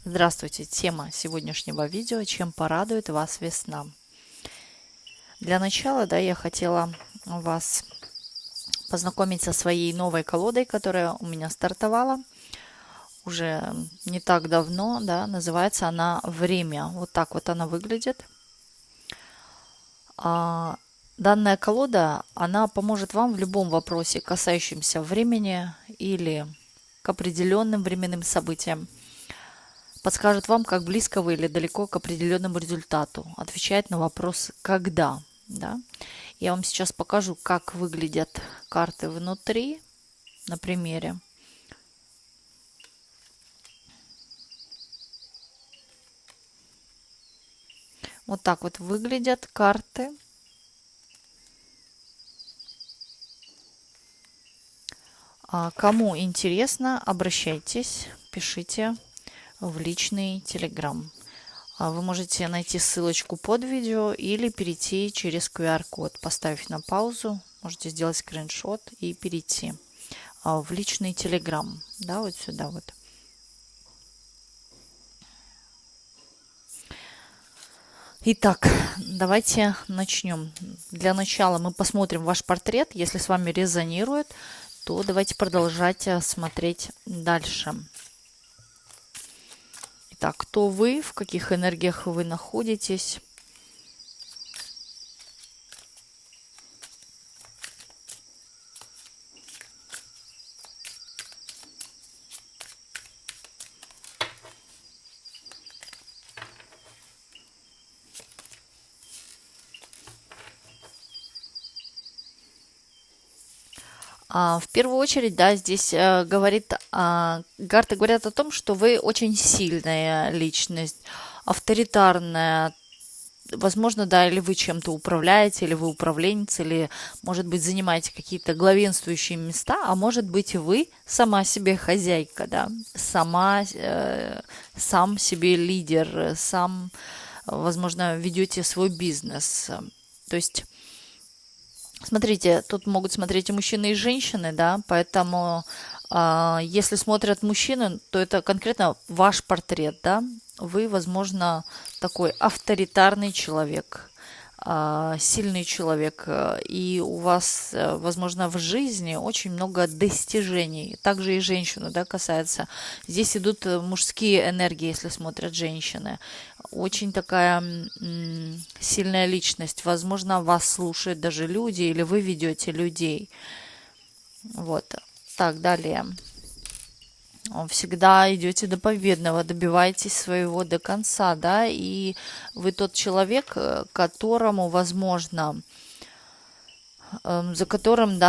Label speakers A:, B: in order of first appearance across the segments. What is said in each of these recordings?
A: Здравствуйте! Тема сегодняшнего видео: чем порадует вас весна. Для начала, я хотела вас познакомить со своей новой колодой, которая у меня стартовала уже не так давно, называется она «Время». Вот так вот она выглядит. Данная колода, она поможет вам в любом вопросе, касающемся времени или к определенным временным событиям. Подскажет вам, как близко вы или далеко к определенному результату. Отвечает на вопрос «когда?». Да? Я вам сейчас покажу, как выглядят карты внутри на примере. Вот так вот выглядят карты. Кому интересно, обращайтесь, пишите в личный телеграм. Вы можете найти ссылочку под видео или перейти через QR-код, поставив на паузу, можете сделать скриншот и перейти в личный телеграм, вот сюда вот. Итак, давайте начнем. Для начала мы посмотрим ваш портрет. Если с вами резонирует, то давайте продолжать смотреть дальше. Итак, кто вы, в каких энергиях вы находитесь? В первую очередь, здесь карты говорят о том, что вы очень сильная личность, авторитарная. Возможно, или вы чем-то управляете, или вы управленец, или, может быть, занимаете какие-то главенствующие места, а может быть, вы сама себе хозяйка, сам себе лидер, возможно, ведете свой бизнес. То есть, смотрите, тут могут смотреть и мужчины, и женщины, поэтому если смотрят мужчины, то это конкретно ваш портрет, Вы, возможно, такой авторитарный человек, сильный человек, и у вас, возможно, в жизни очень много достижений. Также и женщину, касается. Здесь идут мужские энергии, если смотрят женщины. Очень такая сильная личность. Возможно, вас слушают даже люди, или вы ведете людей. Вот. Так, далее. Всегда идете до победного, добиваетесь своего до конца, и вы тот человек, которому, возможно, за которым,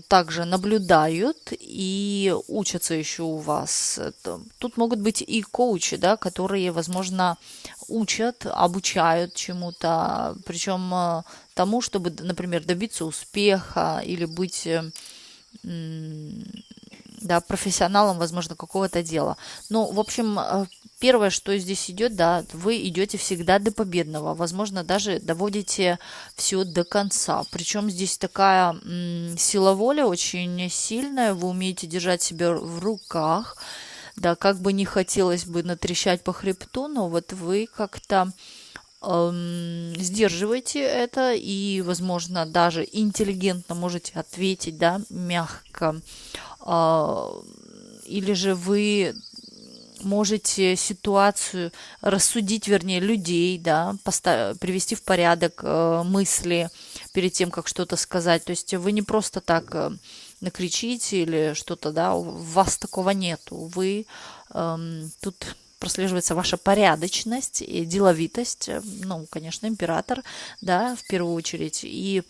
A: также наблюдают и учатся еще у вас. Тут могут быть и коучи, которые, возможно, учат, обучают чему-то, причем тому, чтобы, например, добиться успеха или быть профессионалом, возможно, какого-то дела. Ну, в общем, первое, что здесь идет, вы идете всегда до победного. Возможно, даже доводите все до конца. Причем здесь такая сила воли очень сильная. Вы умеете держать себя в руках. Как бы не хотелось бы натрещать по хребту, но вот вы как-то сдерживаете это и, возможно, даже интеллигентно можете ответить, мягко. Или же вы можете ситуацию рассудить, вернее, людей, привести в порядок мысли перед тем, как что-то сказать. То есть вы не просто так накричите или что-то, у вас такого нету. Вы тут прослеживается ваша порядочность и деловитость, ну, конечно, император, в первую очередь. И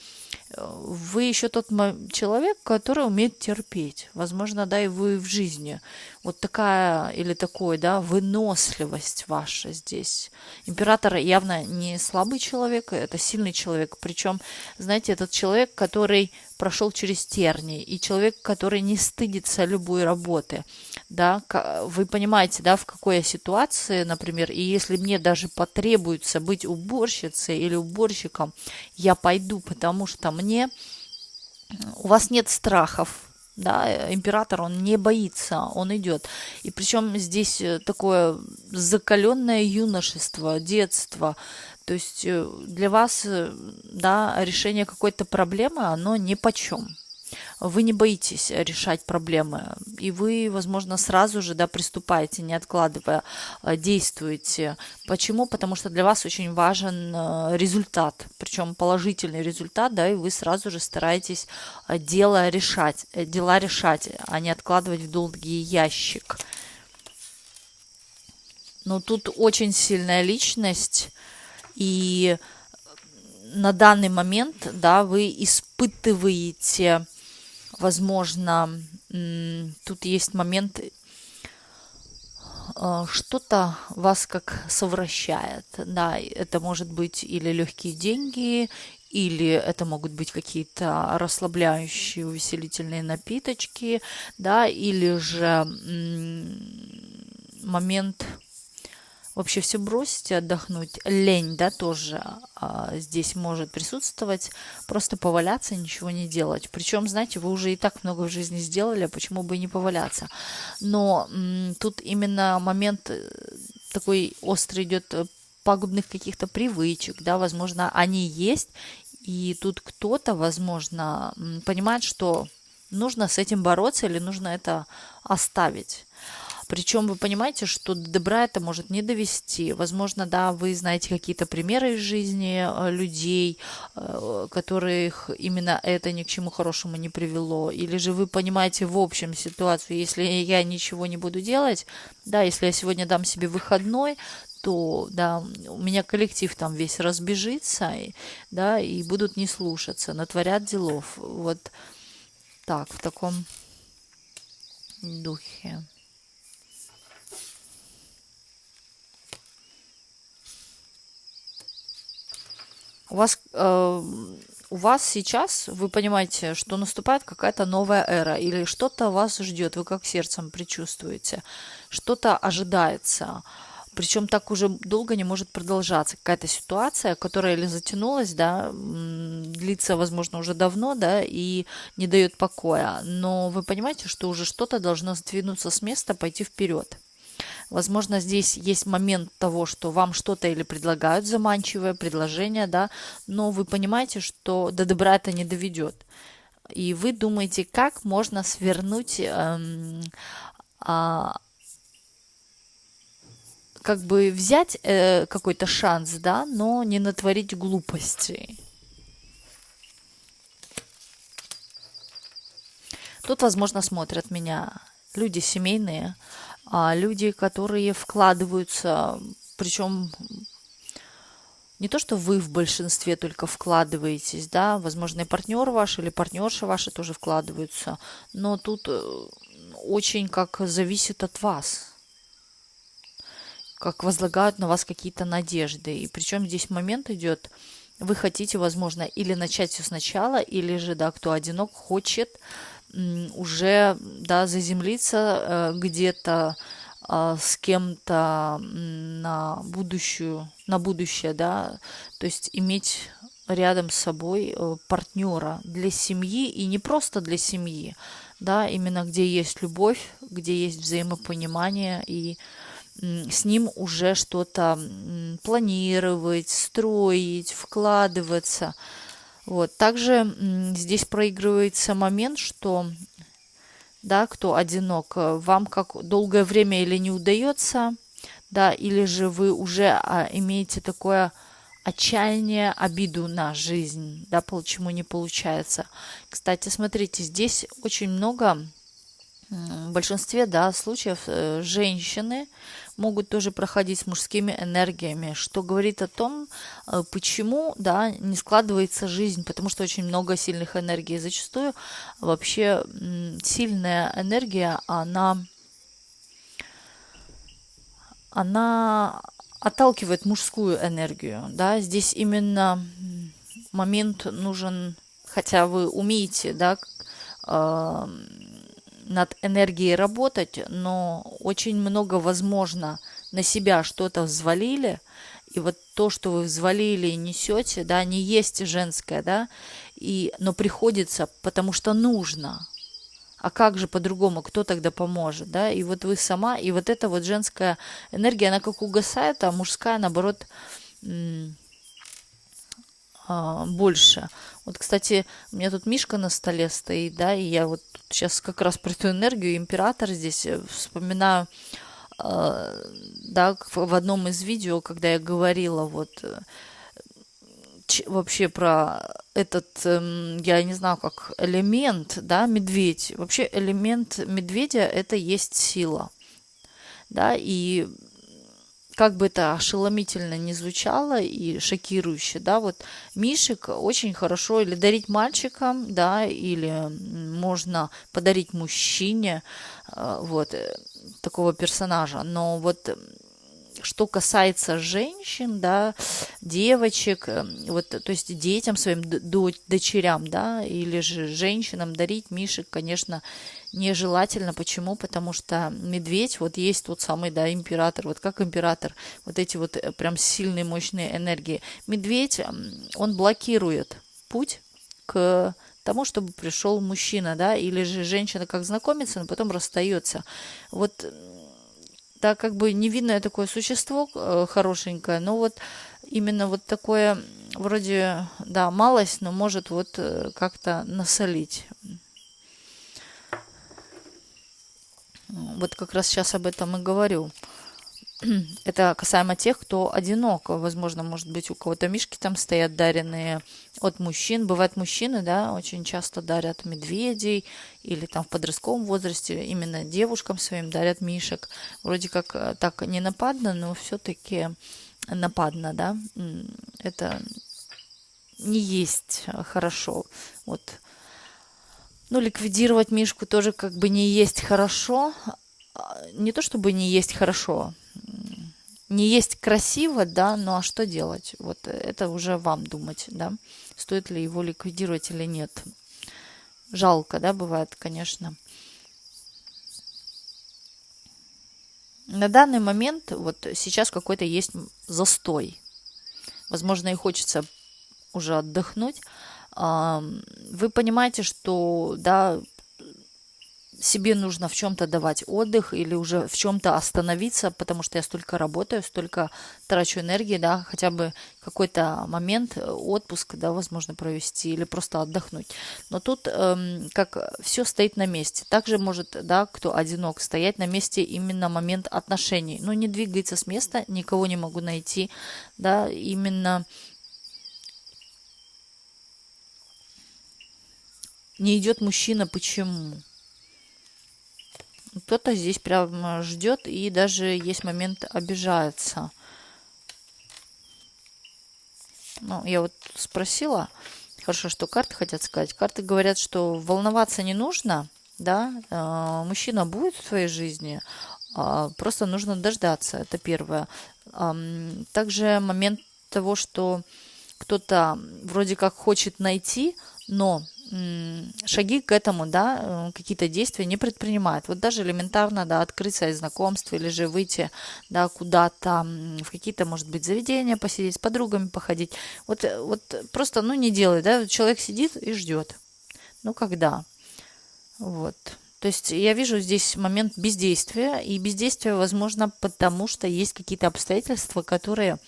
A: вы еще тот человек, который умеет терпеть. Возможно, и вы в жизни. Вот такая или такой, выносливость ваша здесь. Император явно не слабый человек, это сильный человек. Причем, знаете, этот человек, который прошел через тернии, и человек, который не стыдится любой работы. Вы понимаете, в какой я ситуации, например, и если мне даже потребуется быть уборщицей или уборщиком, я пойду, потому что у вас нет страхов, да, император, он не боится, он идет. И причем здесь такое закаленное юношество, детство. То есть для вас, да, решение какой-то проблемы, оно нипочем. Вы не боитесь решать проблемы, и вы, возможно, сразу же, да, приступаете, не откладывая, действуете. Почему? Потому что для вас очень важен результат, причем положительный результат, да, и вы сразу же стараетесь дела решать, а не откладывать в долгий ящик. Но тут очень сильная личность, и на данный момент, да, вы испытываете, возможно, тут есть момент, что-то вас как совращает, да, это может быть или легкие деньги, или это могут быть какие-то расслабляющие, увеселительные напиточки, да, или же момент вообще все бросить и отдохнуть. Лень, да, тоже здесь может присутствовать. Просто поваляться и ничего не делать. Причем, знаете, вы уже и так много в жизни сделали, а почему бы и не поваляться? Но тут именно момент такой острый идет пагубных каких-то привычек, да, возможно, они есть, и тут кто-то, возможно, понимает, что нужно с этим бороться или нужно это оставить. Причем вы понимаете, что до добра это может не довести. Возможно, да, вы знаете какие-то примеры из жизни людей, которых именно это ни к чему хорошему не привело. Или же вы понимаете в общем ситуацию, если я ничего не буду делать, да, если я сегодня дам себе выходной, то, да, у меня коллектив там весь разбежится, да, и будут не слушаться, натворят делов. Вот так, в таком духе. У вас сейчас, вы понимаете, что наступает какая-то новая эра, или что-то вас ждет, вы как сердцем предчувствуете, что-то ожидается, причем так уже долго не может продолжаться. Какая-то ситуация, которая или затянулась, да, длится, возможно, уже давно, да, и не дает покоя, но вы понимаете, что уже что-то должно сдвинуться с места, пойти вперед. Возможно, здесь есть момент того, что вам что-то или предлагают заманчивое предложение, да, но вы понимаете, что до добра это не доведет. И вы думаете, как можно свернуть, а, как бы взять какой-то шанс, да, но не натворить глупостей. Тут, возможно, смотрят меня люди семейные, люди, которые вкладываются, причем не то, что вы в большинстве только вкладываетесь, да, возможно, и партнер ваш или партнерша ваша тоже вкладываются, но тут очень как зависит от вас, как возлагают на вас какие-то надежды. И причем здесь момент идет, вы хотите, возможно, или начать все сначала, или же, да, кто одинок, хочет уже, да, заземлиться где-то с кем-то на будущее, да, то есть иметь рядом с собой партнера для семьи и не просто для семьи, да, именно где есть любовь, где есть взаимопонимание и с ним уже что-то планировать, строить, вкладываться. Вот. Также здесь проигрывается момент, что, да, кто одинок, вам как долгое время или не удается, да, или же вы уже имеете такое отчаяние, обиду на жизнь, да, почему не получается. Кстати, смотрите, здесь очень много, в большинстве, да, случаев женщины могут тоже проходить с мужскими энергиями, что говорит о том, почему, да, не складывается жизнь, потому что очень много сильных энергий. Зачастую вообще сильная энергия, она отталкивает мужскую энергию, да, здесь именно момент нужен, хотя вы умеете, да, над энергией работать, но очень много, возможно, на себя что-то взвалили, и вот то, что вы взвалили и несете, да, не есть женское, да, но приходится, потому что нужно. А как же по-другому? Кто тогда поможет, да? И вот вы сама, и вот эта вот женская энергия, она как угасает, а мужская, наоборот, больше. Вот, кстати, у меня тут мишка на столе стоит, да, и я вот сейчас как раз про эту энергию, император здесь вспоминаю, да, в одном из видео, когда я говорила вот вообще про этот, я не знаю, как элемент, да, медведь. Вообще элемент медведя это есть сила, да, и как бы это ошеломительно не звучало и шокирующе, да, вот мишек очень хорошо или дарить мальчикам, да, или можно подарить мужчине, вот, такого персонажа. Но вот что касается женщин, да, девочек, вот, то есть детям своим, дочерям, да, или же женщинам дарить мишек, конечно, нежелательно. Почему? Потому что медведь, вот есть тот самый, да, император, вот как император, вот эти вот прям сильные, мощные энергии. Медведь, он блокирует путь к тому, чтобы пришел мужчина, да, или же женщина как знакомится, но потом расстается. Вот да, как бы невинное такое существо, хорошенькое, но вот именно вот такое, вроде, да, малость, но может вот как-то насолить. Вот как раз сейчас об этом и говорю. Это касаемо тех, кто одинок. Возможно, может быть, у кого-то мишки там стоят даренные от мужчин. Бывают мужчины, да, очень часто дарят медведей или там в подростковом возрасте именно девушкам своим дарят мишек. Вроде как так не нападно, но все-таки нападно, да. Это не есть хорошо. Вот. Ну, ликвидировать мишку тоже как бы не есть хорошо. Не то чтобы не есть хорошо, не есть красиво, да, ну а что делать? Вот это уже вам думать, да, стоит ли его ликвидировать или нет. Жалко, да, бывает, конечно. На данный момент, вот сейчас какой-то есть застой. Возможно, и хочется уже отдохнуть. Вы понимаете, что, да, себе нужно в чем-то давать отдых или уже в чем-то остановиться, потому что я столько работаю, столько трачу энергии, да, хотя бы какой-то момент, отпуск, да, возможно, провести или просто отдохнуть. Но тут как все стоит на месте. Также может, да, кто одинок, стоять на месте именно момент отношений. Ну, не двигается с места, никого не могу найти, да, именно не идет мужчина. Почему? Кто-то здесь прям ждет и даже есть момент обижается. Ну, я вот спросила, хорошо, что карты хотят сказать. Карты говорят, что волноваться не нужно, да, мужчина будет в твоей жизни, просто нужно дождаться, это первое. Также момент того, что кто-то вроде как хочет найти, но шаги к этому, да, какие-то действия не предпринимает. Вот даже элементарно, да, открыть сайт знакомств или же выйти, да, куда-то в какие-то, может быть, заведения посидеть, с подругами походить. Вот просто, ну, не делай, да, человек сидит и ждет. Ну, когда? Вот. То есть я вижу здесь момент бездействия, и бездействие возможно потому, что есть какие-то обстоятельства, которые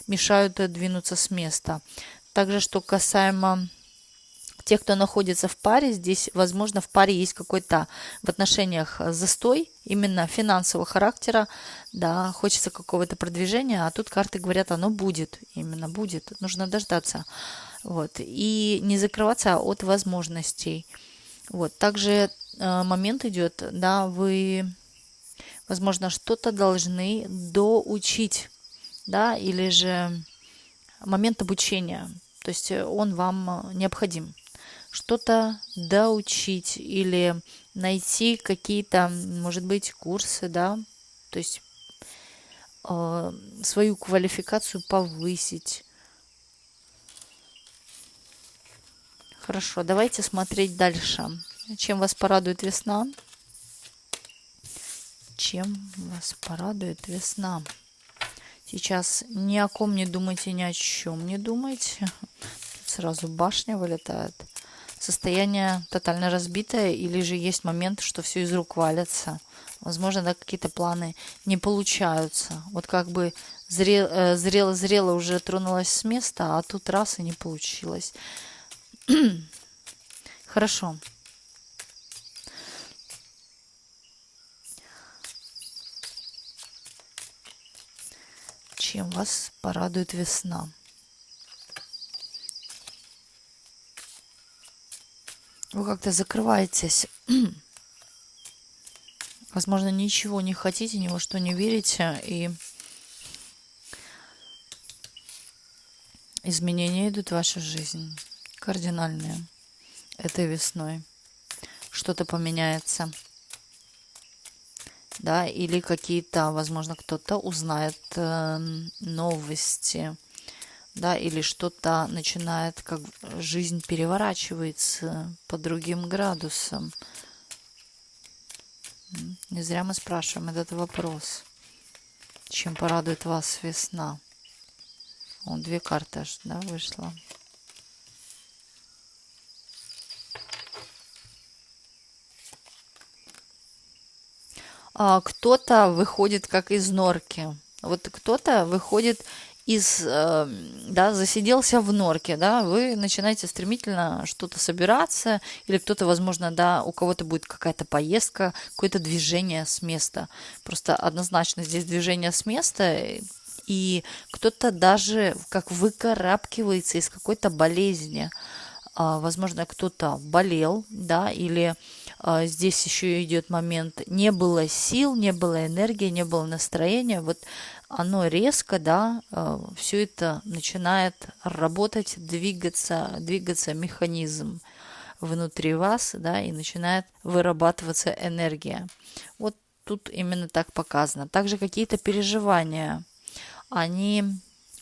A: мешают двинуться с места. Также, что касаемо тех, кто находится в паре, здесь, возможно, в паре есть какой-то в отношениях застой, именно финансового характера, да, хочется какого-то продвижения, а тут карты говорят, оно будет, именно будет, нужно дождаться, вот, и не закрываться от возможностей. Вот, также момент идет, да, вы, возможно, что-то должны доучить, да, или же момент обучения, то есть он вам необходим. Что-то доучить или найти какие-то, может быть, курсы, да, то есть свою квалификацию повысить. Хорошо, давайте смотреть дальше. Чем вас порадует весна? Чем вас порадует весна? Сейчас ни о ком не думайте, ни о чем не думайте. Тут сразу башня вылетает. состояние тотально разбитое, или же есть момент, что все из рук валится. Возможно, да, какие-то планы не получаются. Вот как бы зрело-зрело уже тронулась с места, а тут раз и не получилось. Хорошо. Чем вас порадует весна? Вы как-то закрываетесь. Возможно, ничего не хотите, ни во что не верите, и изменения идут в вашу жизнь. Кардинальные. Этой весной. Что-то поменяется. Да, или какие-то, возможно, кто-то узнает новости, да, или что-то начинает, как жизнь переворачивается по другим градусам. Не зря мы спрашиваем этот вопрос. Чем порадует вас весна? О, 2 карты аж, да, вышло. Кто-то выходит как из норки. Вот кто-то выходит да, засиделся в норке, да, вы начинаете стремительно что-то собираться, или кто-то, возможно, да, у кого-то будет какая-то поездка, какое-то движение с места. Просто однозначно здесь движение с места, и кто-то даже как выкарабкивается из какой-то болезни. Возможно, кто-то болел, да, или здесь еще идет момент, не было сил, не было энергии, не было настроения, вот оно резко, да, все это начинает работать, двигаться механизм внутри вас, да, и начинает вырабатываться энергия. Вот тут именно так показано. Также какие-то переживания, они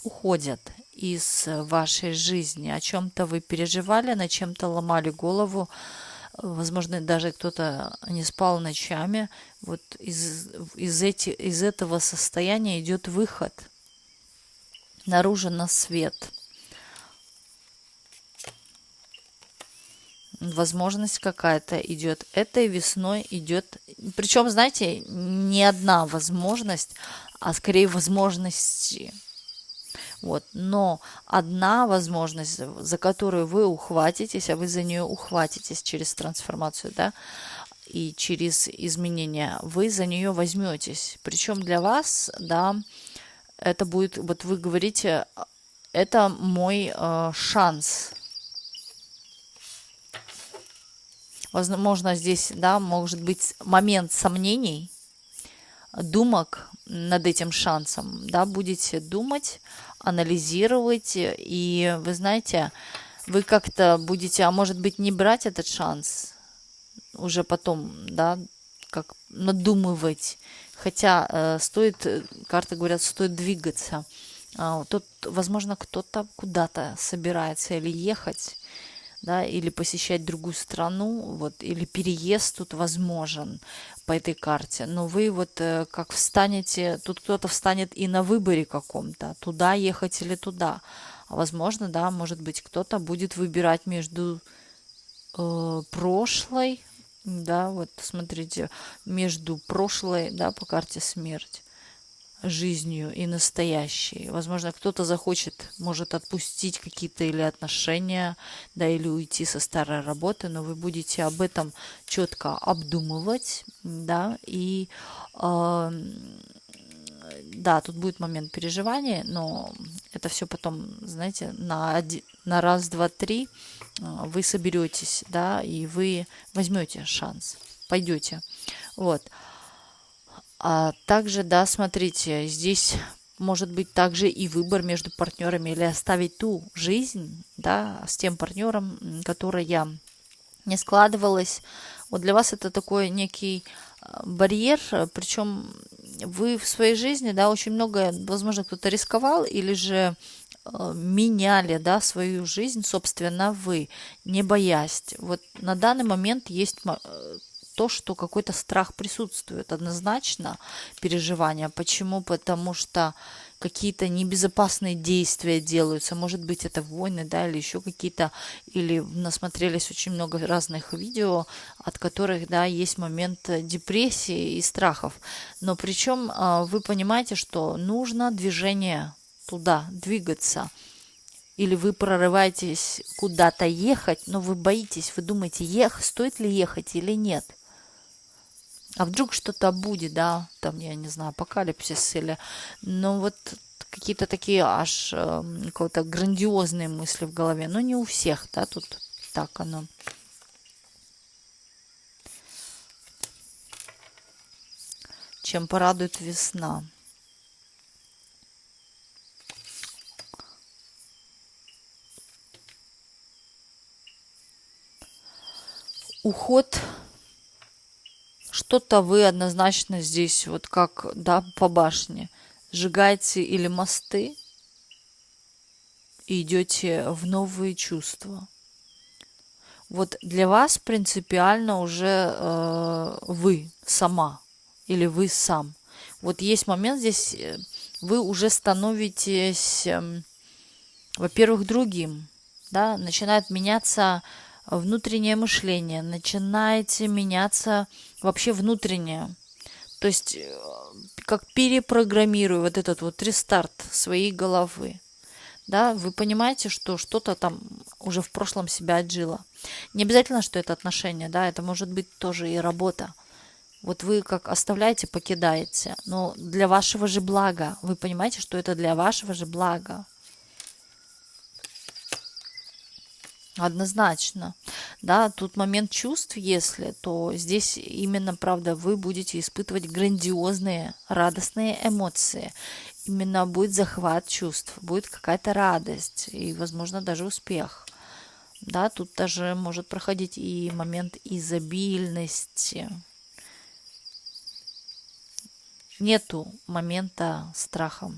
A: уходят из вашей жизни. О чем-то вы переживали, над чем-то ломали голову. Возможно, даже кто-то не спал ночами. Вот из этого состояния идет выход наружу на свет. Возможность какая-то идет. Этой весной идет. Причем, знаете, не одна возможность, а скорее возможности. Вот. Но одна возможность, за которую вы ухватитесь, а вы за нее ухватитесь через трансформацию, да, и через изменения, вы за нее возьметесь. Причем для вас, да, это будет, вот вы говорите, это мой шанс. Возможно, здесь, да, может быть момент сомнений, думок над этим шансом, да, будете думать, анализировать, и вы знаете, вы как-то будете, а может быть, не брать этот шанс, уже потом, да, как надумывать, хотя карты говорят, стоит двигаться. Тут, возможно, кто-то куда-то собирается или ехать, да, или посещать другую страну, вот, или переезд тут возможен по этой карте. Но вы вот как встанете, тут кто-то встанет и на выборе каком-то, туда ехать или туда. А возможно, да, может быть, кто-то будет выбирать между прошлой, да, вот смотрите, между прошлой, да, по карте смерть, жизнью и настоящей. Возможно, кто-то захочет, может отпустить какие-то или отношения, да, или уйти со старой работы, но вы будете об этом четко обдумывать, да, и да, тут будет момент переживания, но это все потом, знаете, на раз, два, три вы соберетесь, да, и вы возьмете шанс, пойдете, вот. А также, да, смотрите, здесь может быть также и выбор между партнерами или оставить ту жизнь, да, с тем партнером, которая не складывалась. Вот для вас это такой некий барьер, причем вы в своей жизни, да, очень много, возможно, кто-то рисковал или же меняли, да, свою жизнь, собственно, вы, не боясь. Вот на данный момент есть то, что какой-то страх присутствует, однозначно переживания. Почему? Потому что какие-то небезопасные действия делаются, может быть, это войны, да, или еще какие-то, или насмотрелись очень много разных видео, от которых, да, есть момент депрессии и страхов. Но причем вы понимаете, что нужно движение туда, двигаться. Или вы прорываетесь куда-то ехать, но вы боитесь, вы думаете, стоит ли ехать или нет. А вдруг что-то будет, да, там, я не знаю, апокалипсис или... Ну, вот какие-то такие аж какие-то грандиозные мысли в голове. Но не у всех, да, тут так оно. Чем порадует весна. Уход, что-то вы однозначно здесь, вот как, да, по башне, сжигаете или мосты и идете в новые чувства. Вот для вас принципиально уже вы сама или вы сам. Вот есть момент здесь, вы уже становитесь, во-первых, другим, да, начинает меняться внутреннее мышление, начинаете меняться вообще внутреннее. То есть как перепрограммирую вот этот вот рестарт своей головы. Да, вы понимаете, что что-то там уже в прошлом себя отжило. Не обязательно, что это отношения, да, это может быть тоже и работа. Вот вы как оставляете, покидаете, но для вашего же блага. Вы понимаете, что это для вашего же блага. Однозначно. Да, тут момент чувств, если, то здесь именно, правда, вы будете испытывать грандиозные, радостные эмоции. Именно будет захват чувств, будет какая-то радость и, возможно, даже успех. Да, тут даже может проходить и момент изобильности. Нету момента страха.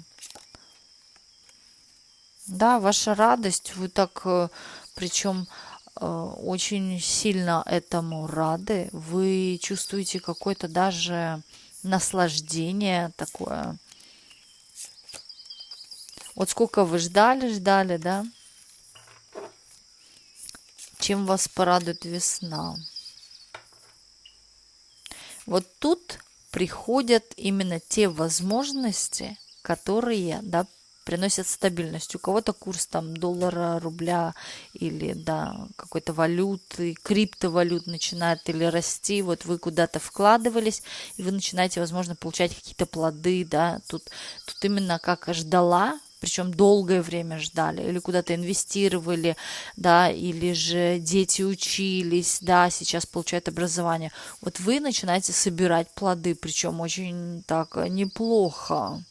A: Да, ваша радость, вы так, причем очень сильно этому рады. Вы чувствуете какое-то даже наслаждение такое. Вот сколько вы ждали, да? Чем вас порадует весна? Вот тут приходят именно те возможности, которые, да, приносят стабильность. У кого-то курс там доллара, рубля или, да, какой-то валюты, криптовалют начинает или расти. Вот вы куда-то вкладывались, и вы начинаете, возможно, получать какие-то плоды, да. Тут именно как ждала, причем долгое время ждали, или куда-то инвестировали, да, или же дети учились, да, сейчас получают образование. Вот вы начинаете собирать плоды, причем очень так неплохо,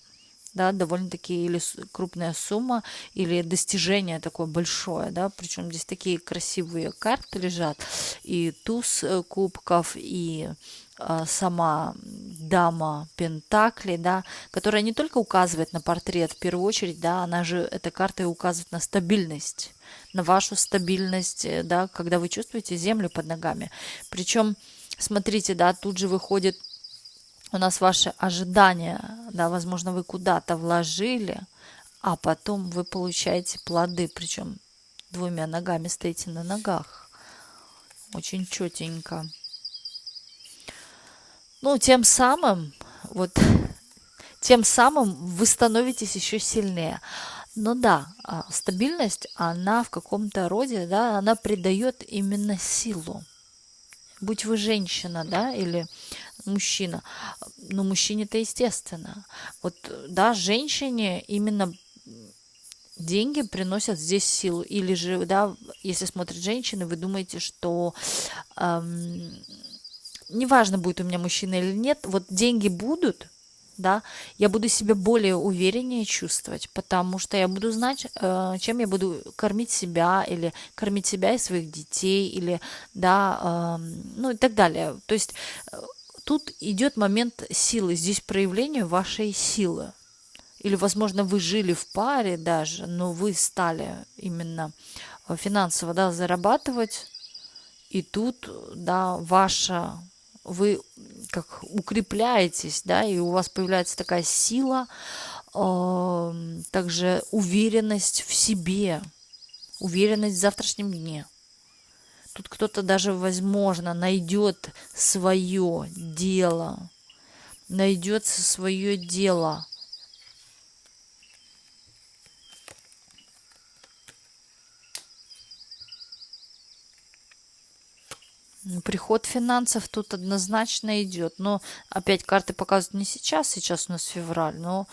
A: да, довольно-таки или крупная сумма, или достижение такое большое, да, причем здесь такие красивые карты лежат, и туз кубков, и сама дама Пентакли, да, которая не только указывает на портрет, в первую очередь, да, она же, эта карта и указывает на стабильность, на вашу стабильность, да, когда вы чувствуете землю под ногами. Причем, смотрите, да, тут же выходит у нас ваши ожидания, да, возможно, вы куда-то вложили, а потом вы получаете плоды, причем двумя ногами стоите на ногах. Очень четенько. Ну, тем самым вы становитесь еще сильнее. Но да, стабильность, она в каком-то роде, да, она придает именно силу. Будь вы женщина, да, или мужчина, ну, мужчине-то естественно. Вот, да, женщине именно деньги приносят здесь силу. Или же, да, если смотрят женщины, вы думаете, что неважно, будет у меня мужчина или нет, вот деньги будут, да, я буду себя более увереннее чувствовать, потому что я буду знать, чем я буду кормить себя, или кормить себя и своих детей, или, да, ну и так далее. То есть тут идет момент силы, здесь проявление вашей силы. Или, возможно, вы жили в паре даже, но вы стали именно финансово, да, зарабатывать, и тут, да, вы как укрепляетесь, да, и у вас появляется такая сила, также уверенность в себе, уверенность в завтрашнем дне. Тут кто-то даже, возможно, найдет свое дело, найдется свое дело. Приход финансов тут однозначно идет. Но опять карты показывают не сейчас, сейчас у нас февраль, но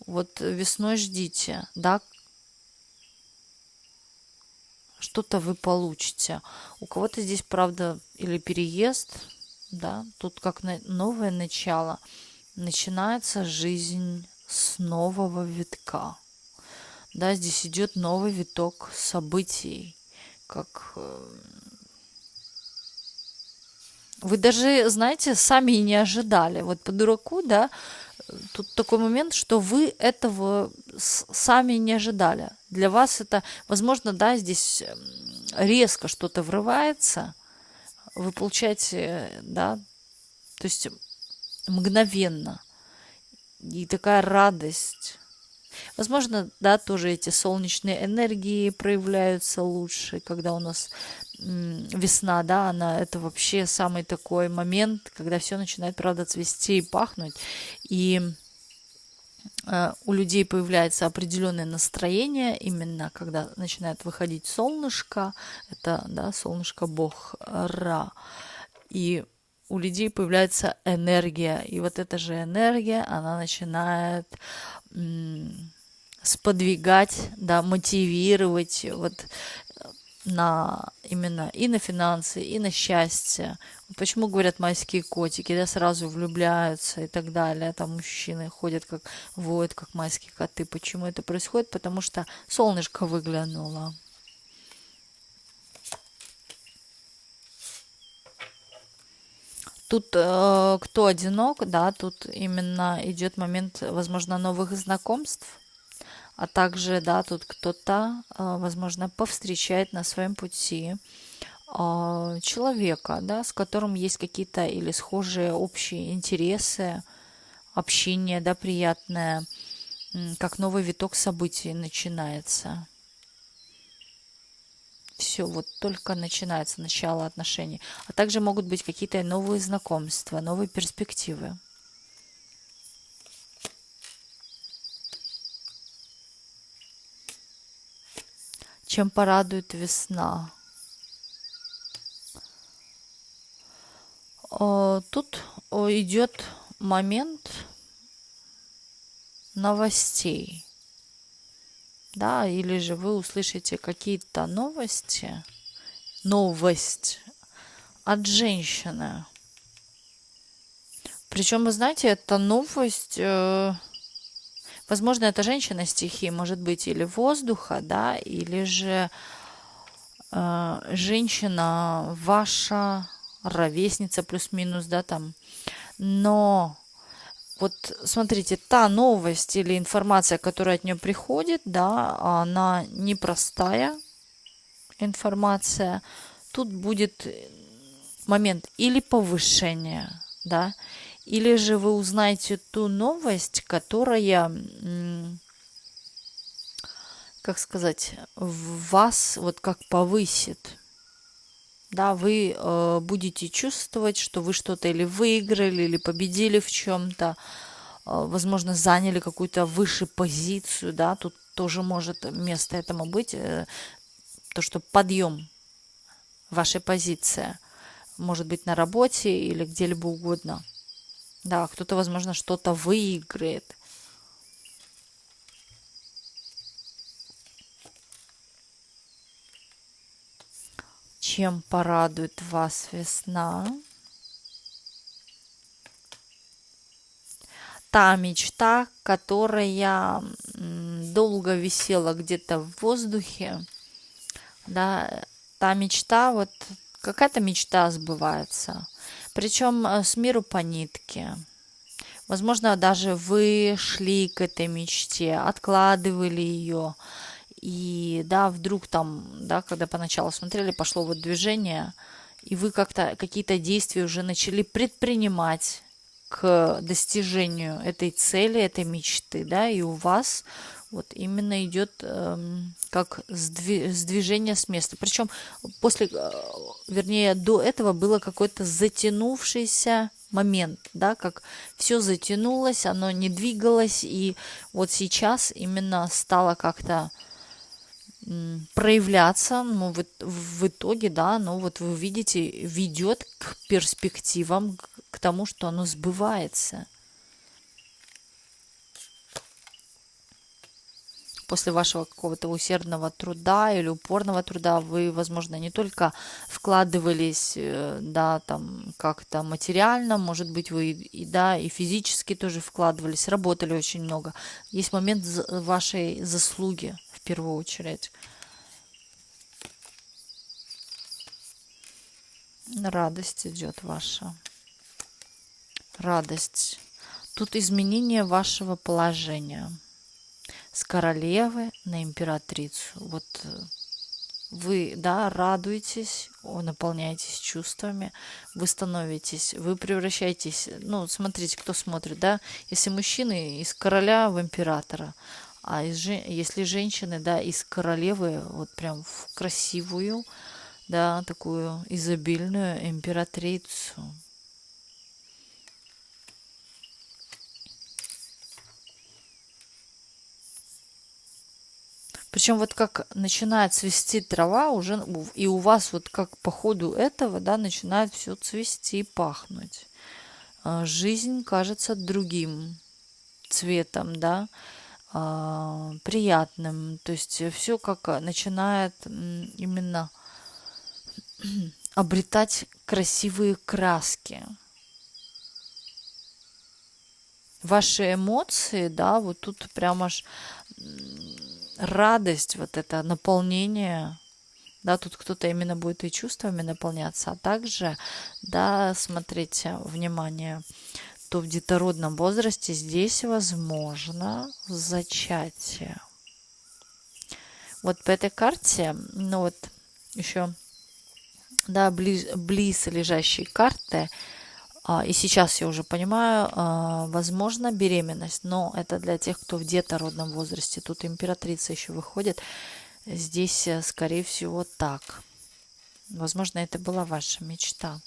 A: вот весной ждите, да, что-то вы получите. У кого-то здесь, правда, или переезд, да, тут как новое начало. Начинается жизнь с нового витка. Да, здесь идет новый виток событий, как вы даже, знаете, сами и не ожидали. Вот по дураку, да, тут такой момент, что вы этого сами не ожидали. Для вас это, возможно, да, здесь резко что-то врывается, вы получаете, да, то есть мгновенно. И такая радость. Возможно, да, тоже эти солнечные энергии проявляются лучше, когда у нас весна, да, это вообще самый такой момент, когда все начинает, правда, цвести и пахнуть. И у людей появляется определенное настроение, именно когда начинает выходить солнышко, это, да, солнышко бог Ра, и у людей появляется энергия, и вот эта же энергия, она начинает сподвигать, да, мотивировать вот на именно и на финансы, и на счастье. Почему говорят майские котики, да, сразу влюбляются и так далее, там мужчины ходят как воют, как майские коты. Почему это происходит? Потому что солнышко выглянуло. Тут кто одинок, да, тут именно идет момент, возможно, новых знакомств, а также, да, тут кто-то, возможно, повстречает на своем пути человека, да, с которым есть какие-то или схожие общие интересы, общение, да, приятное, как новый виток событий начинается. Все, вот только начинается начало отношений. А также могут быть какие-то новые знакомства, новые перспективы. Чем порадует весна? Тут идет момент новостей. Да, или же вы услышите какие-то новости, новость от женщины. Причем, вы знаете, эта новость, возможно, это женщина стихии, может быть, или воздуха, да, или же женщина ваша, ровесница плюс-минус, да, там. Но вот смотрите, та новость или информация, которая от нее приходит, да, она непростая информация. Тут будет момент или повышения, да, или же вы узнаете ту новость, которая, как сказать, вас вот как повысит. Да, вы будете чувствовать, что вы что-то или выиграли, или победили в чем-то, возможно, заняли какую-то выше позицию, да, тут тоже может место этому быть, то, что подъем вашей позиции, может быть, на работе или где-либо угодно. Да, кто-то, возможно, что-то выиграет. Чем порадует вас весна? Та мечта, которая долго висела где-то в воздухе, да, та мечта, вот какая-то мечта сбывается, причем с миру по нитке. Возможно, даже вы шли к этой мечте, откладывали ее, и да, вдруг там, да, когда поначалу смотрели, пошло вот движение, и вы как-то какие-то действия уже начали предпринимать к достижению этой цели, этой мечты, да, и у вас вот именно идет как сдвижение с места. Причем после, вернее, до этого было какой-то затянувшийся момент, да, как все затянулось, оно не двигалось, и вот сейчас именно стало как-то проявляться, ну, в итоге, да, ну, вот вы видите, ведет к перспективам, к тому, что оно сбывается. После вашего какого-то усердного труда или упорного труда вы, возможно, не только вкладывались, да, там как-то материально, может быть, вы да, и физически тоже вкладывались, работали очень много. Есть момент вашей заслуги в первую очередь. Радость идет ваша. Радость. Тут изменение вашего положения. С королевы на императрицу. Вот вы, да, радуетесь, наполняетесь чувствами, вы становитесь, вы превращаетесь, ну, смотрите, кто смотрит, да, если мужчины из короля в императора, а если женщины, да, из королевы вот прям в красивую, да, такую изобильную императрицу. Причем вот как начинает цвести трава уже, и у вас вот как по ходу этого, да, начинает все цвести и пахнуть. Жизнь кажется другим цветом, да, приятным. То есть все как начинает именно обретать красивые краски. Ваши эмоции, да, вот тут прям аж радость, вот это наполнение, да, тут кто-то именно будет и чувствами наполняться, а также, да, смотрите, внимание, то в детородном возрасте здесь возможно зачатие. Вот по этой карте, ну вот еще, да, близ лежащие карты, и сейчас я уже понимаю, возможно, беременность, но это для тех, кто в детородном возрасте. Тут императрица еще выходит. Здесь, скорее всего, так. Возможно, это была ваша мечта.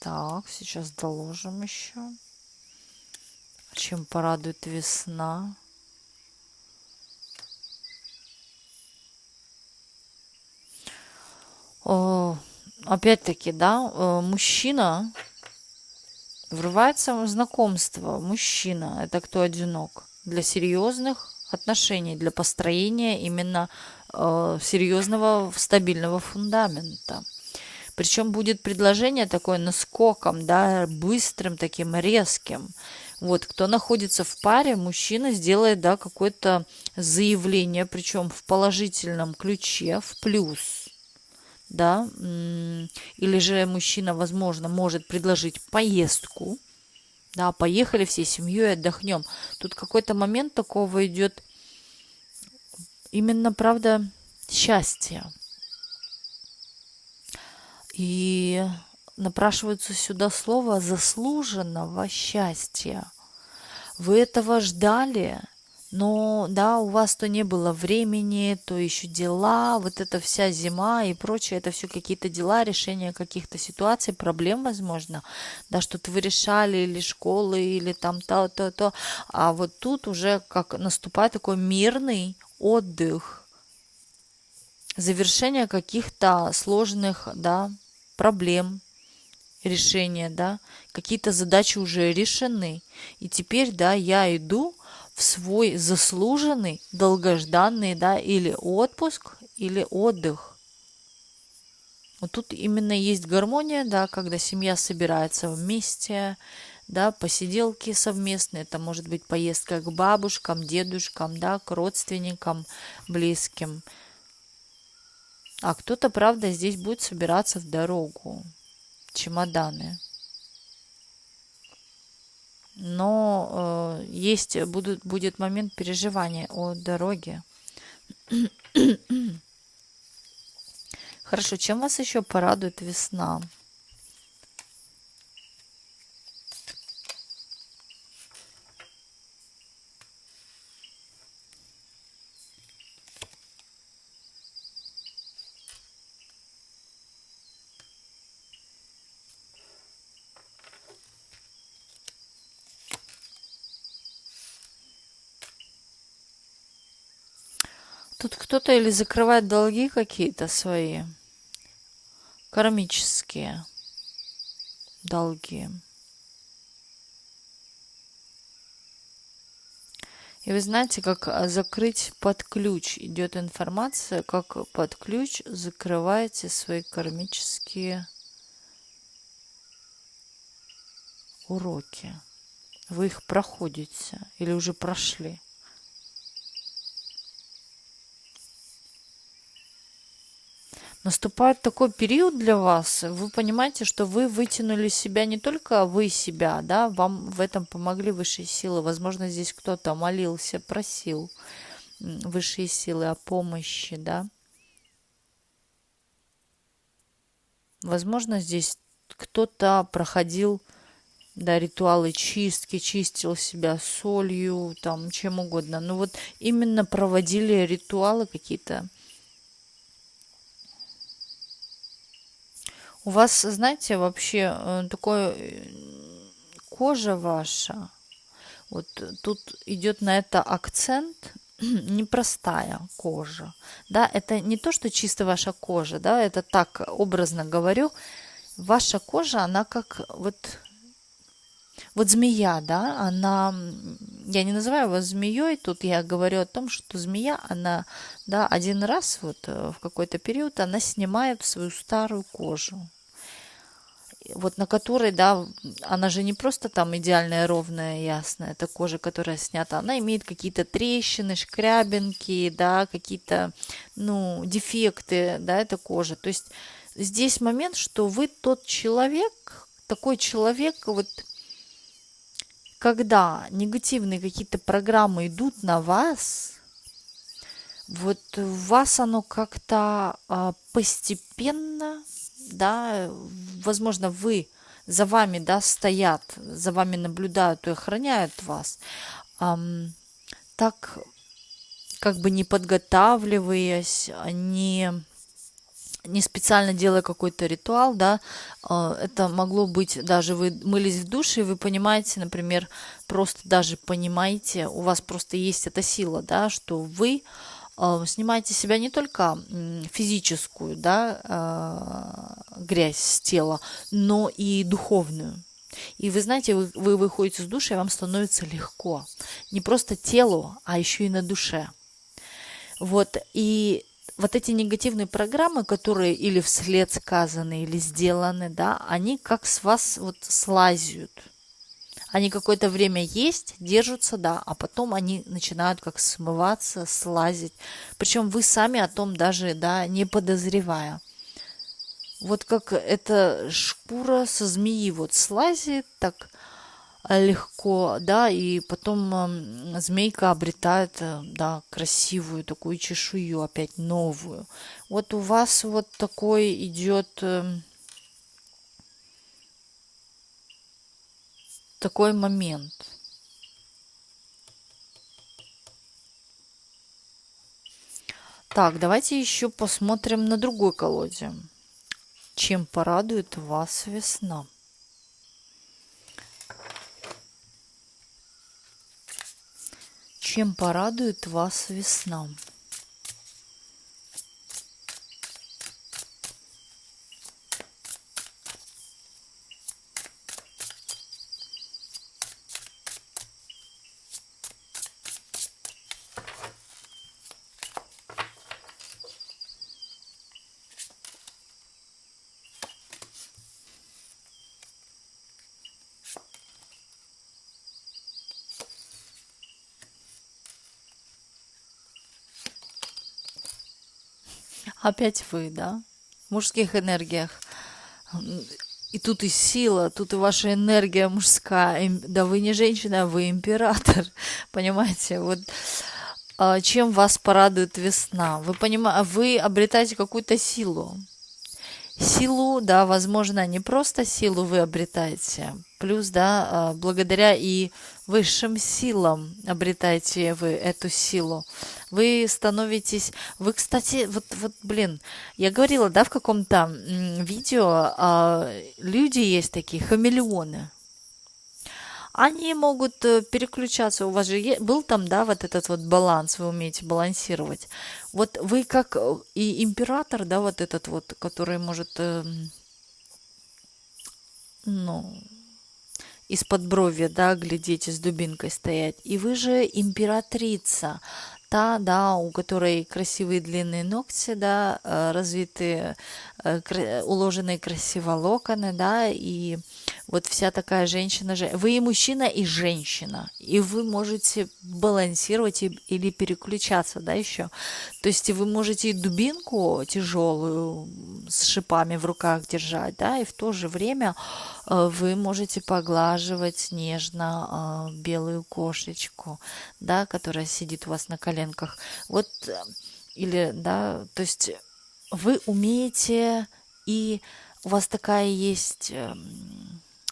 A: Так, сейчас доложим еще. Чем порадует весна? Опять-таки, да, мужчина врывается в знакомство. Мужчина– это кто одинок. Для серьезных отношений, для построения именно серьезного стабильного фундамента. Причем будет предложение такое наскоком, да, быстрым, таким резким. Вот, кто находится в паре, мужчина сделает, да, какое-то заявление, причем в положительном ключе, в плюс, да, или же мужчина, возможно, может предложить поездку, да, поехали всей семьей, отдохнем. Тут какой-то момент такого идет именно, правда, счастья. И напрашивается сюда слово заслуженного счастья. Вы этого ждали, но, да, у вас то не было времени, то еще дела, вот эта вся зима и прочее, это все какие-то дела, решение каких-то ситуаций, проблем, возможно, да, что-то вы решали, или школы, или там то. А вот тут уже как наступает такой мирный отдых, завершение каких-то сложных, да, проблем, решения, да, какие-то задачи уже решены. И теперь, да, я иду в свой заслуженный, долгожданный, да, или отпуск, или отдых. Вот тут именно есть гармония, да, когда семья собирается вместе, да, посиделки совместные, это может быть поездка к бабушкам, дедушкам, да, к родственникам, близким. А кто-то, правда, здесь будет собираться в дорогу, чемоданы. Но будет момент переживания о дороге. Хорошо, чем вас еще порадует весна? Тут кто-то или закрывает долги какие-то свои, кармические долги. И вы знаете, как закрыть под ключ. Идет информация, как под ключ закрываете свои кармические уроки. Вы их проходите или уже прошли. Наступает такой период для вас, вы понимаете, что вы вытянули себя, не только вы себя, да, вам в этом помогли высшие силы. Возможно, здесь кто-то молился, просил высшие силы о помощи, да. Возможно, здесь кто-то проходил, да, ритуалы чистки, чистил себя солью, там, чем угодно. Ну вот именно проводили ритуалы какие-то. У вас, знаете, вообще такое кожа ваша, вот тут идет на это акцент, непростая кожа, да, это не то, что чисто ваша кожа, да, это так образно говорю, ваша кожа, она как вот змея, да, она, я не называю вас змеей, тут я говорю о том, что змея, она, да, один раз вот в какой-то период она снимает свою старую кожу, вот на которой, да, она же не просто там идеальная, ровная, ясная, это кожа, которая снята, она имеет какие-то трещины, шкрябинки, да, какие-то, ну, дефекты, да, эта кожа. То есть здесь момент, что вы тот человек, такой человек, вот когда негативные какие-то программы идут на вас, вот в вас оно как-то постепенно, да, возможно, вы за вами, да, стоят, за вами наблюдают и охраняют вас, так как бы не подготавливаясь, не специально делая какой-то ритуал, да, это могло быть, даже вы мылись в душе, и вы понимаете, например, просто даже понимаете, у вас просто есть эта сила, да, что вы снимаете с себя не только физическую, да, грязь с тела, но и духовную. И вы знаете, вы выходите с души, и вам становится легко. Не просто телу, а еще и на душе. Вот, и вот эти негативные программы, которые или вслед сказаны, или сделаны, да, они как с вас вот слазят. Они какое-то время есть, держатся, да, а потом они начинают как смываться, слазить. Причем вы сами о том даже, да, не подозревая. Вот как эта шкура со змеи вот слазит так легко, да, и потом змейка обретает, да, красивую такую чешую, опять новую. Вот у вас вот такой идет такой момент. Так, давайте еще посмотрим на другой колоде. Чем порадует вас весна? Чем порадует вас весна? Опять вы, да? В мужских энергиях. И тут и сила, тут и ваша энергия мужская. Да вы не женщина, вы император. Понимаете? Вот Чем вас порадует весна? Вы понимаете, вы обретаете какую-то силу. Силу, да, возможно, не просто силу вы обретаете, плюс, да, благодаря и высшим силам обретаете вы эту силу. Вы становитесь, вы, кстати, блин, я говорила, да, в каком-то видео, люди есть такие, хамелеоны. Они могут переключаться. У вас же был там, да, вот этот вот баланс, вы умеете балансировать. Вот вы как и император, да, вот этот вот, который может, ну, из-под брови, да, глядеть и с дубинкой стоять. И вы же императрица, та, да, у которой красивые длинные ногти, да, развитые, уложенные красиво локоны, да, и вот вся такая женщина же. Вы и мужчина, и женщина, и вы можете балансировать или переключаться, да, еще. То есть вы можете и дубинку тяжелую с шипами в руках держать, да, и в то же время вы можете поглаживать нежно белую кошечку, да, которая сидит у вас на коленках. Вот, или, да, то есть вы умеете, и у вас такая есть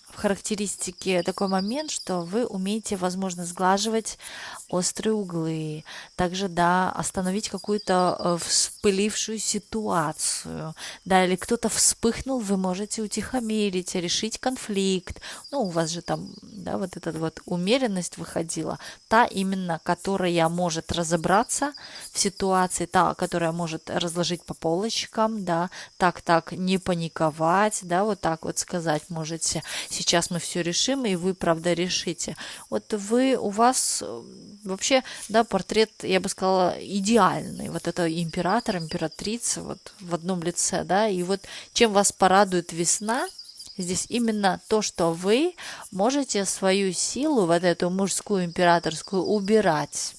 A: в характеристике такой момент, что вы умеете, возможно, сглаживать острые углы, также, да, остановить какую-то вспылившую ситуацию, да, или кто-то вспыхнул, вы можете утихомирить, решить конфликт. Ну, у вас же там, да, вот эта вот умеренность выходила, та именно, которая может разобраться в ситуации, та, которая может разложить по полочкам, да, так, не паниковать, да, вот так вот сказать можете. Сейчас мы все решим, и вы, правда, решите. Вот вы, у вас вообще, да, портрет, я бы сказала, идеальный. Вот это император, императрица, вот в одном лице, да, и вот чем вас порадует весна, здесь именно то, что вы можете свою силу, вот эту мужскую императорскую, убирать.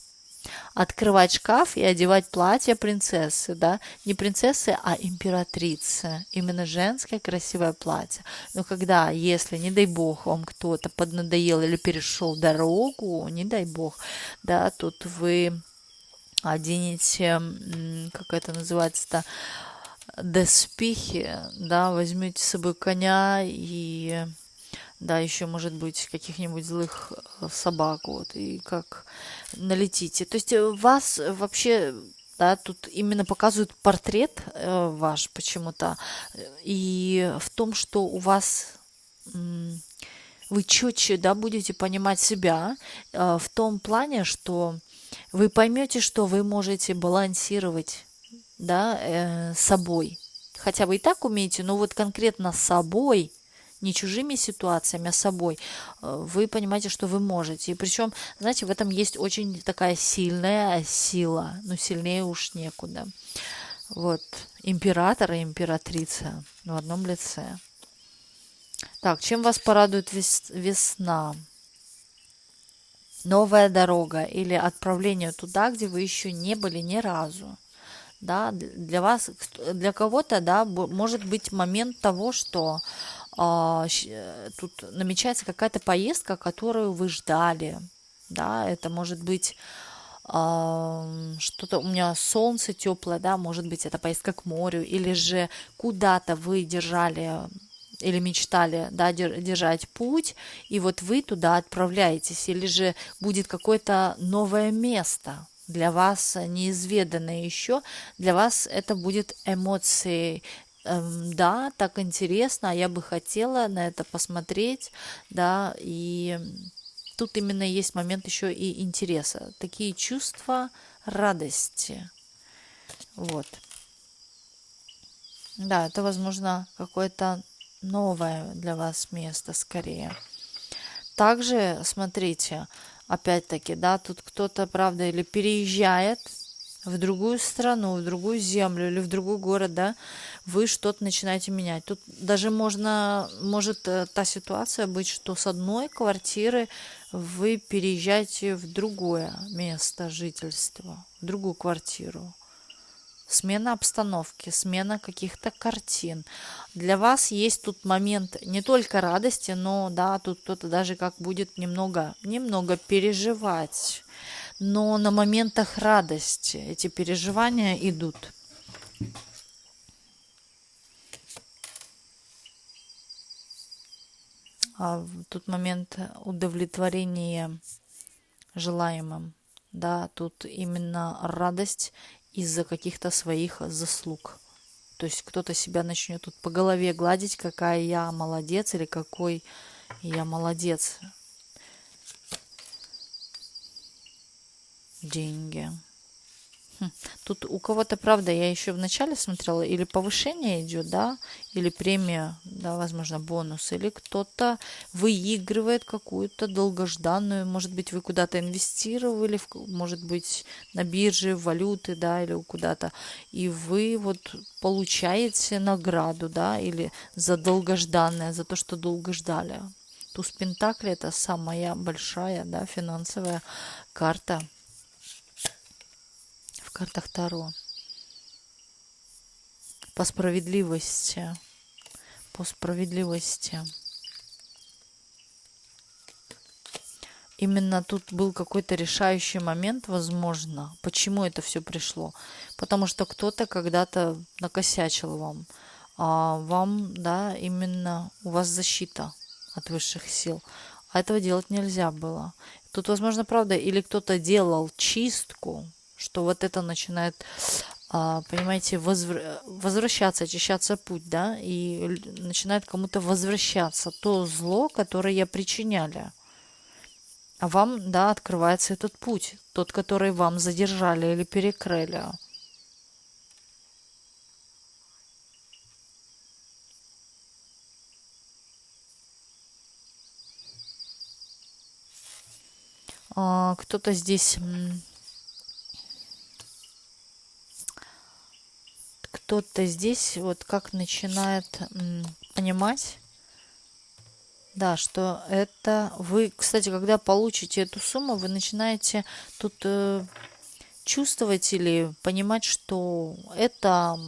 A: Открывать шкаф и одевать платье принцессы, да, не принцессы, а императрицы, именно женское красивое платье. Но когда, если, не дай бог, вам кто-то поднадоел или перешел дорогу, не дай бог, да, тут вы оденете, как это называется-то, доспехи, да, возьмете с собой коня и да, еще, может быть, каких-нибудь злых собак, вот, и как налетите. То есть вас вообще, да, тут именно показывают портрет ваш почему-то, и в том, что у вас вы четче, да, будете понимать себя, в том плане, что вы поймете, что вы можете балансировать, да, собой. Хотя вы и так умеете, но вот конкретно собой, не чужими ситуациями, а собой, вы понимаете, что вы можете. И причем, знаете, в этом есть очень такая сильная сила, но сильнее уж некуда. Вот, император и императрица в одном лице. Так, чем вас порадует весна? Новая дорога или отправление туда, где вы еще не были ни разу. Да, для вас, для кого-то, да, может быть момент того, что тут намечается какая-то поездка, которую вы ждали, да, это может быть что-то, у меня солнце теплое, да, может быть, это поездка к морю, или же куда-то вы держали или мечтали, да, держать путь, и вот вы туда отправляетесь, или же будет какое-то новое место, для вас неизведанное еще, для вас это будет эмоции. Да, так интересно, а я бы хотела на это посмотреть, да, и тут именно есть момент еще и интереса, такие чувства радости, вот. Да, это, возможно, какое-то новое для вас место скорее. Также, смотрите, опять-таки, да, тут кто-то, правда, или переезжает в другую страну, в другую землю или в другой город, да, вы что-то начинаете менять. Тут даже может та ситуация быть, что с одной квартиры вы переезжаете в другое место жительства, в другую квартиру. Смена обстановки, смена каких-то картин. Для вас есть тут момент не только радости, но да, тут кто-то даже как будет немного переживать. но на моментах радости эти переживания идут. А в тот момент удовлетворения желаемым, да, тут именно радость из-за каких-то своих заслуг. То есть кто-то себя начнет тут по голове гладить, какая я молодец или какой я молодец. Деньги. Тут у кого-то, правда, я еще в начале смотрела, или повышение идет, да, или премия, да, возможно, бонус, или кто-то выигрывает какую-то долгожданную, может быть, вы куда-то инвестировали, может быть, на бирже, в валюты, да, или куда-то, и вы вот получаете награду, да, или за долгожданное, за то, что долго ждали. Туз Пентакли — это самая большая, да, финансовая карта в картах Таро. По справедливости. По справедливости. Именно тут был какой-то решающий момент, возможно. Почему это все пришло? Потому что кто-то когда-то накосячил вам. А вам, да, именно у вас защита от высших сил. А этого делать нельзя было. Тут, возможно, правда, или кто-то делал чистку, что вот это начинает, понимаете, возвращаться, очищаться путь, да, и начинает кому-то возвращаться то зло, которое причиняли. А вам, да, открывается этот путь, тот, который вам задержали или перекрыли. Кто-то здесь... Кто-то здесь вот как начинает понимать, да, что это вы, кстати, когда получите эту сумму, вы начинаете тут чувствовать или понимать, что это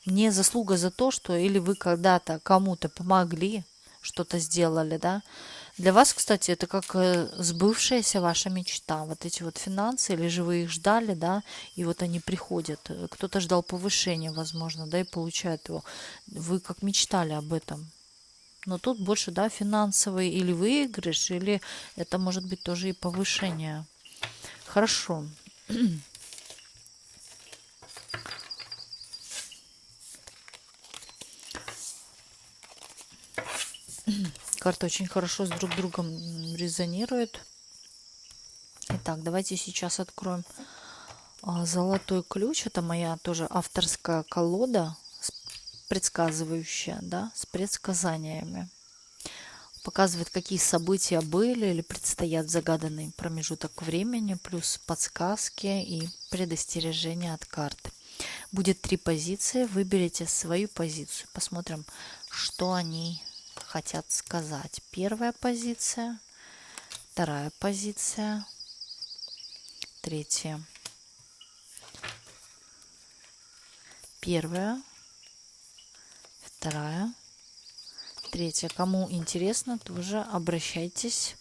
A: не заслуга за то, что или вы когда-то кому-то помогли, что-то сделали, да. Для вас, кстати, это как сбывшаяся ваша мечта. Вот эти вот финансы, или же вы их ждали, да, и вот они приходят. Кто-то ждал повышения, возможно, да, и получает его. Вы как мечтали об этом. Но тут больше, да, финансовый или выигрыш, или это может быть тоже и повышение. Хорошо. Карты очень хорошо с друг другом резонируют. Итак, давайте сейчас откроем золотой ключ. Это моя тоже авторская колода, предсказывающая, да, с предсказаниями. Показывает, какие события были или предстоят в загаданный промежуток времени, плюс подсказки и предостережения от карт. Будет 3 позиции. Выберите свою позицию. Посмотрим, что они хотят сказать. Первая позиция, вторая позиция, третья. Первая, вторая, третья. Кому интересно, тоже обращайтесь.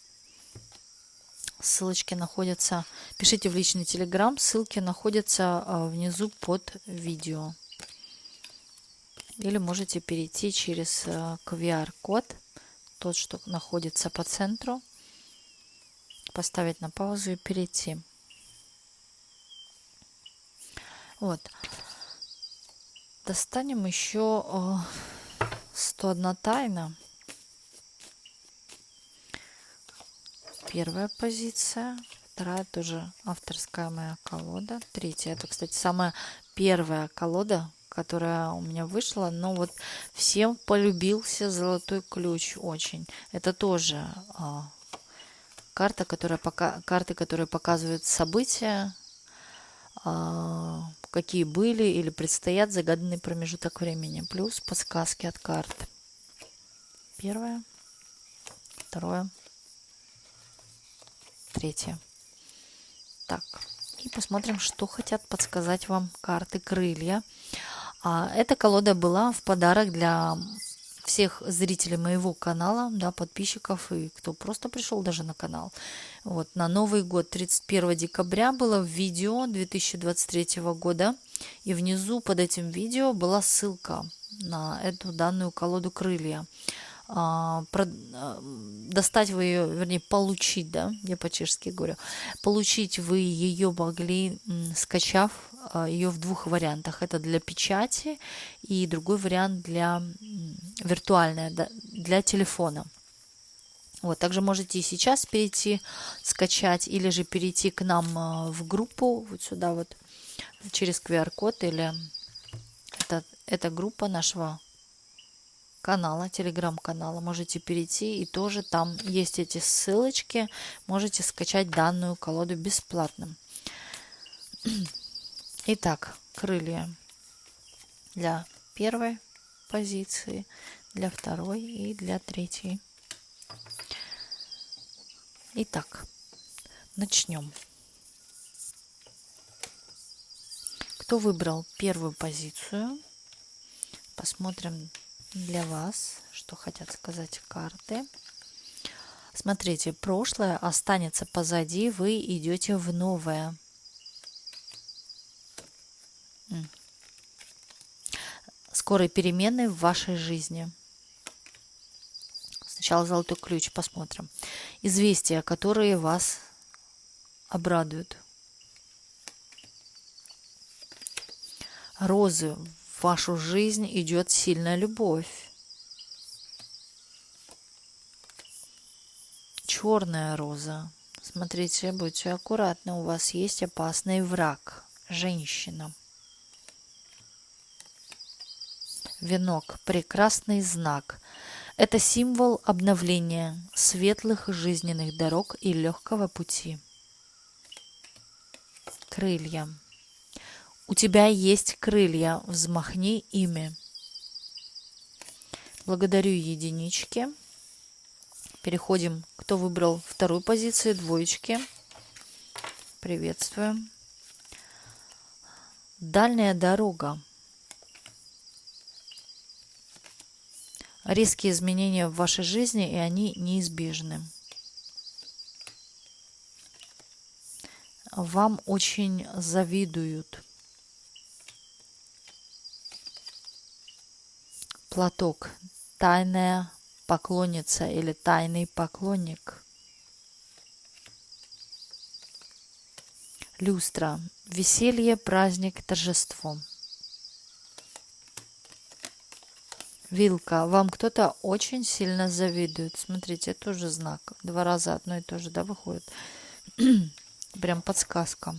A: Ссылочки находятся, пишите в личный телеграм, ссылки находятся внизу под видео. Или можете перейти через QR-код, тот, что находится по центру, поставить на паузу и перейти. Вот. Достанем еще 101 тайна. Первая позиция, вторая тоже авторская моя колода, третья. Это, кстати, самая первая колода, которая у меня вышла, но вот всем полюбился золотой ключ очень. Это тоже карты, которые показывают события, какие были или предстоят загаданный промежуток времени, плюс подсказки от карт. Первое, второе, третье. Так, и посмотрим, что хотят подсказать вам карты крылья. Эта колода была в подарок для всех зрителей моего канала, да, подписчиков и кто просто пришел даже на канал. Вот, на Новый год 31 декабря было видео 2023 года, и внизу под этим видео была ссылка на эту данную колоду крылья. Достать вы ее, вернее, получить, да, я по-чешски говорю, получить вы ее могли, скачав ее в двух вариантах. Это для печати и другой вариант для виртуальная, да, для телефона. Вот, также можете и сейчас перейти, скачать, или же перейти к нам в группу, вот сюда вот, через QR-код, или это группа нашего канала, телеграм-канала. Можете перейти, и тоже там есть эти ссылочки. Можете скачать данную колоду бесплатно. Итак, крылья для первой позиции, для второй и для третьей. Итак, начнем. Кто выбрал первую позицию? Посмотрим для вас, что хотят сказать карты. Смотрите, прошлое останется позади, вы идете в новое. Скорые перемены в вашей жизни. Сначала золотой ключ посмотрим. Известия, которые вас обрадуют. Розы. В вашу жизнь идет сильная любовь. Черная роза. Смотрите, будьте аккуратны, у вас есть опасный враг. Женщина. Венок. Прекрасный знак. Это символ обновления, светлых жизненных дорог и легкого пути. Крылья. У тебя есть крылья, взмахни ими. Благодарю единички. Переходим, кто выбрал вторую позицию, двоечки. Приветствуем. Дальняя дорога. Резкие изменения в вашей жизни, и они неизбежны. Вам очень завидуют. Платок. Тайная поклонница или тайный поклонник. Люстра. Веселье, праздник, торжество. Вилка. Вам кто-то очень сильно завидует. Смотрите, тоже знак. Два раза одно и то же, да, выходит. Прям подсказка.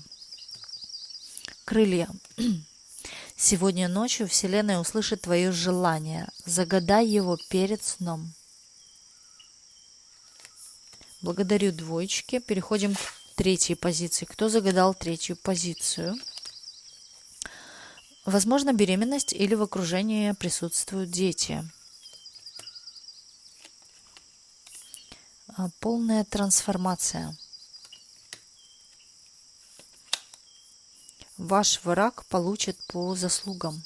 A: Крылья. Сегодня ночью Вселенная услышит твое желание. Загадай его перед сном. Благодарю двоечки. Переходим к третьей позиции. Кто загадал третью позицию? Возможно, беременность или в окружении присутствуют дети. Полная трансформация. Ваш враг получит по заслугам.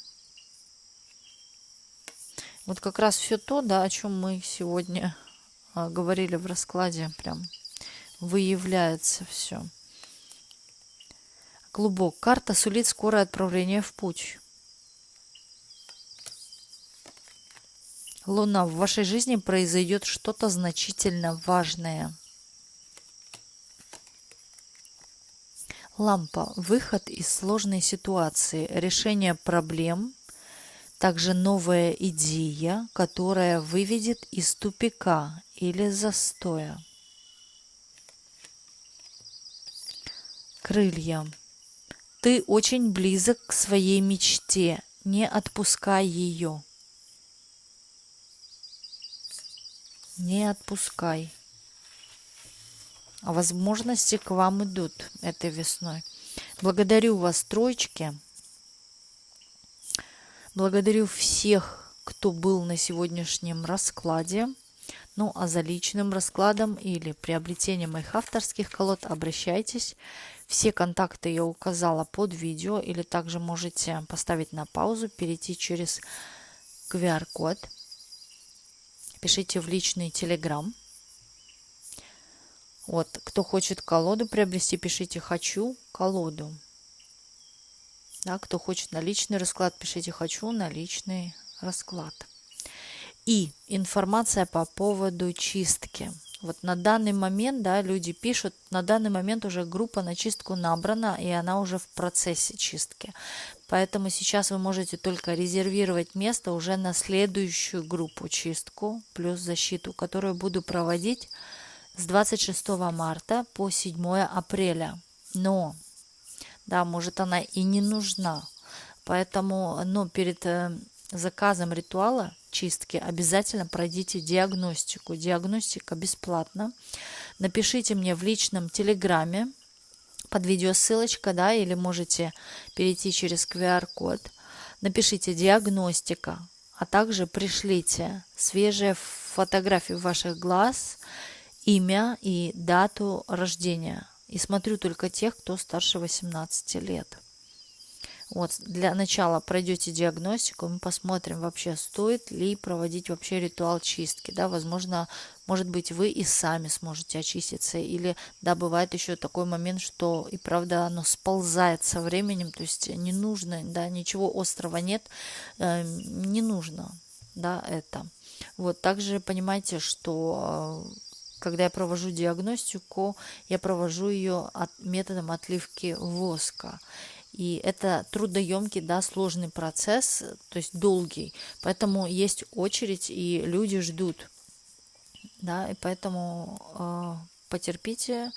A: Вот как раз все то, да, о чем мы сегодня говорили в раскладе, прям выявляется все. Клубок. Карта сулит скорое отправление в путь. Луна. В вашей жизни произойдет что-то значительно важное. Лампа. Выход из сложной ситуации, решение проблем, также новая идея, которая выведет из тупика или застоя. Крылья. Ты очень близок к своей мечте, не отпускай ее. Не отпускай. А возможности к вам идут этой весной. Благодарю вас, троечки. Благодарю всех, кто был на сегодняшнем раскладе. Ну, а за личным раскладом или приобретением моих авторских колод обращайтесь. Все контакты я указала под видео, или также можете поставить на паузу, перейти через QR-код. пишите в личный Telegram. Вот, кто хочет колоду приобрести, пишите «хочу колоду». Да, кто хочет наличный расклад, пишите «хочу наличный расклад». И информация по поводу чистки. Вот на данный момент, да, люди пишут, на данный момент уже группа на чистку набрана, и она уже в процессе чистки. Поэтому сейчас вы можете только резервировать место уже на следующую группу чистку плюс защиту, которую буду проводить с 26 марта по 7 апреля. Но, да, может она и не нужна. Поэтому, но перед заказом ритуала чистки обязательно пройдите диагностику. Диагностика бесплатна. Напишите мне в личном Телеграме, под видео ссылочка, да, или можете перейти через QR-код. Напишите «диагностика», а также пришлите свежие фотографии ваших глаз, имя и дату рождения. И смотрю только тех, кто старше 18 лет. Вот, для начала пройдете диагностику, мы посмотрим вообще, стоит ли проводить вообще ритуал чистки, да, возможно, может быть, вы и сами сможете очиститься, или, да, бывает еще такой момент, что и правда оно сползает со временем, то есть не нужно, да, ничего острого нет, не нужно, да, это. Вот, также понимайте, что когда я провожу диагностику, я провожу ее методом отливки воска. И это трудоемкий, да, сложный процесс, то есть долгий. Поэтому есть очередь, и люди ждут. Да, и поэтому потерпите,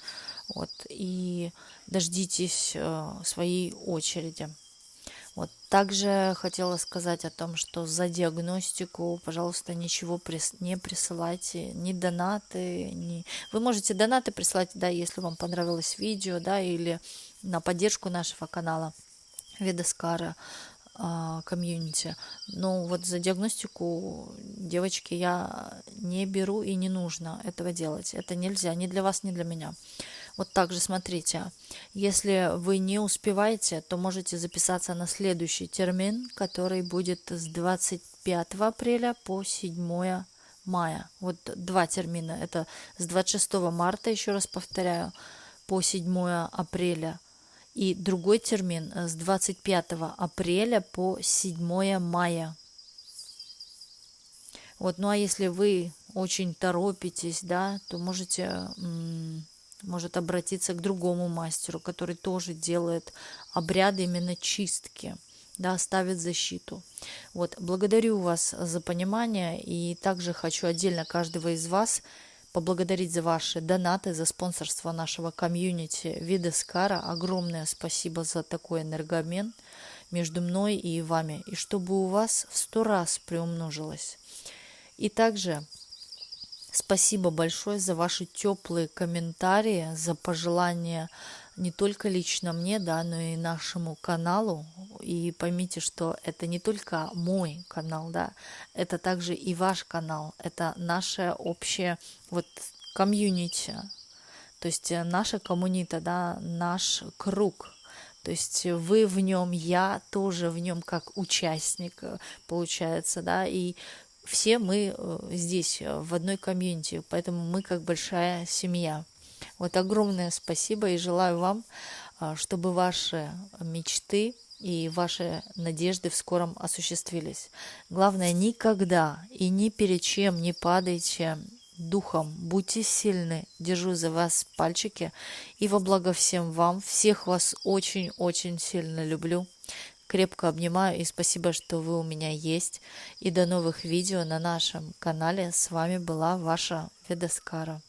A: вот, и дождитесь своей очереди. Вот. Также хотела сказать о том, что за диагностику, пожалуйста, ничего не присылайте, ни донаты, ни... Вы можете донаты присылать, да, если вам понравилось видео, да, или на поддержку нашего канала Ведаскара комьюнити. Но вот за диагностику, девочки, я не беру и не нужно этого делать. Это нельзя ни для вас, ни для меня. Вот также смотрите, если вы не успеваете, то можете записаться на следующий термин, который будет с 25 апреля по 7 мая. Вот два термина. Это с 26 марта, еще раз повторяю, по 7 апреля. И другой термин с 25 апреля по 7 мая. Вот, ну а если вы очень торопитесь, да, то можете... может обратиться к другому мастеру, который тоже делает обряды именно чистки, да, ставит защиту. Вот, благодарю вас за понимание, и также хочу отдельно каждого из вас поблагодарить за ваши донаты, за спонсорство нашего комьюнити Ведаскара. Огромное спасибо за такой энергообмен между мной и вами, и чтобы у вас в 100 раз приумножилось. И также спасибо большое за ваши теплые комментарии, за пожелания не только лично мне, да, но и нашему каналу. И поймите, что это не только мой канал, да, это также и ваш канал. Это наше общее вот комьюнити, то есть наша коммунита, да, наш круг. То есть вы в нем, я тоже в нем как участник, получается, да, и все мы здесь в одной комьюнити, поэтому мы как большая семья. Вот огромное спасибо и желаю вам, чтобы ваши мечты и ваши надежды в скором осуществились. Главное, никогда и ни перед чем не падайте духом, будьте сильны, держу за вас пальчики и во благо всем вам. Всех вас очень-очень сильно люблю. Крепко обнимаю и спасибо, что вы у меня есть. И до новых видео на нашем канале. С вами была ваша Ведаскара.